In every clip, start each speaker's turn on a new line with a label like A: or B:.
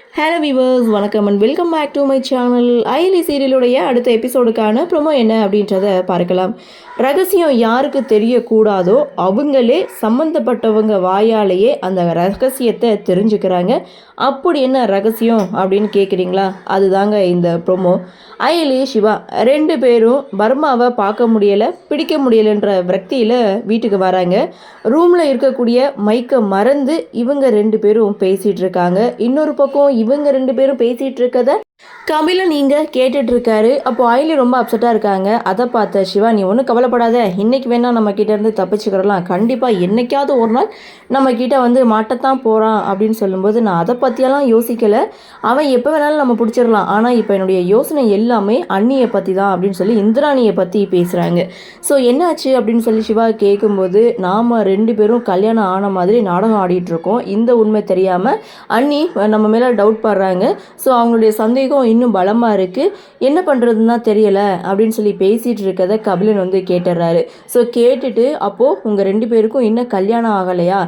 A: Hello viewers, வணக்கம் and welcome back to my channel. Ayali சீரியலுடைய அடுத்த எபிசோடுக்கான ப்ரோமோ என்ன அப்படின்றத பார்க்கலாம். ரகசியம் யாருக்கு தெரியக்கூடாதோ அவங்களே சம்மந்தப்பட்டவங்க வாயாலேயே அந்த ரகசியத்தை தெரிஞ்சுக்கிறாங்க. அப்படி என்ன ரகசியம் அப்படின்னு கேட்குறீங்களா? அதுதாங்க இந்த ப்ரோமோ. அயலி சிவா ரெண்டு பேரும் பர்மாவை பார்க்க முடியலை, பிடிக்க முடியலைன்ற விரக்தியில் வீட்டுக்கு வராங்க. ரூமில் இருக்கக்கூடிய மைக்கை மறந்து இவங்க ரெண்டு பேரும் பேசிகிட்டு இருக்காங்க. இன்னொரு பக்கம் இவங்க ரெண்டு பேரும் பேசிகிட்டு இருக்கத கபிலன் இங்கே கேட்டுட்டு இருக்காரு. அப்போ அயலி ரொம்ப அப்செட்டாக இருக்காங்க. அதை பார்த்த சிவா, நீ ஒன்றும் கவலைப்படாத, இன்னைக்கு வேணால் நம்ம கிட்ட இருந்து தப்பிச்சுக்கிறலாம், கண்டிப்பாக என்னைக்காவது ஒரு நாள் நம்ம கிட்ட வந்து மாட்டத்தான் போகிறான் அப்படின்னு சொல்லும்போது, நான் அதை பற்றியெல்லாம் யோசிக்கலை, அவன் எப்போ வேணாலும் நம்ம பிடிச்சிடலாம், ஆனால் இப்போ என்னுடைய யோசனை எல்லாமே அண்ணியை பற்றி தான் அப்படின்னு சொல்லி இந்திராணியை பற்றி பேசுகிறாங்க. ஸோ என்னாச்சு அப்படின்னு சொல்லி சிவா கேட்கும்போது, நாம் ரெண்டு பேரும் கல்யாணம் ஆன மாதிரி நாடகம் ஆடிட்டு இருக்கோம், இந்த உண்மை தெரியாமல் அண்ணி நம்ம மேலே டவுட் படுறாங்க. ஸோ அவங்களுடைய சந்தேகம் இன்னும் பலமாக இருக்குது, என்ன பண்ணுறதுன்னு தான் தெரியலை அப்படின்னு சொல்லி பேசிகிட்டு இருக்கதை கபிலன் வந்து கேட்டுடுறாரு. ஸோ கேட்டுட்டு, அப்போது உங்கள் ரெண்டு பேருக்கும் இன்னும் கல்யாணம் ஆகலையா,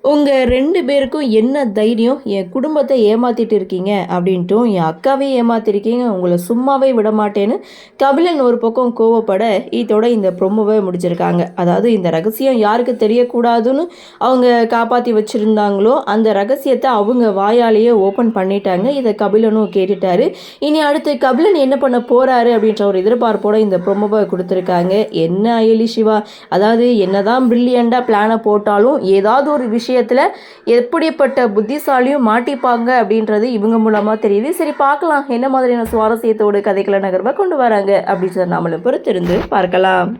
A: உங்கள் ரெண்டு பேருக்கும் என்ன தைரியம் என் குடும்பத்தை ஏமாற்றிட்டு இருக்கீங்க அப்படின்ட்டும், என் அக்காவே ஏமாத்திருக்கீங்க, உங்களை சும்மாவே விட மாட்டேன்னு கபிலன் ஒரு பக்கம் கோவப்பட, இதோட இந்த ப்ரொமோவை முடிச்சிருக்காங்க. அதாவது இந்த ரகசியம் யாருக்கு தெரியக்கூடாதுன்னு அவங்க காப்பாற்றி வச்சுருந்தாங்களோ அந்த ரகசியத்தை அவங்க வாயாலேயே ஓப்பன் பண்ணிட்டாங்க. இதை கபிலனும் கேட்டுட்டாரு. இனி அடுத்து கபிலன் என்ன பண்ண போகிறாரு அப்படின்ற ஒரு எதிர்பார்ப்போட இந்த ப்ரொமோவை கொடுத்துருக்காங்க. என்ன அயலி சிவா, அதாவது என்னதான் பிரில்லியண்டாக பிளானை போட்டாலும் ஏதாவது ஒரு விஷயத்தில் எப்படிப்பட்ட புத்திசாலியும் மாட்டிப்பாங்க அப்படின்றது இவங்க மூலமாக தெரியுது. சரி, பார்க்கலாம் என்ன மாதிரியான சுவாரஸ்யத்தோடு கதைகளை நகர்வை கொண்டு வராங்க அப்படின்னு நம்மளும் பொறுத்திருந்து பார்க்கலாம்.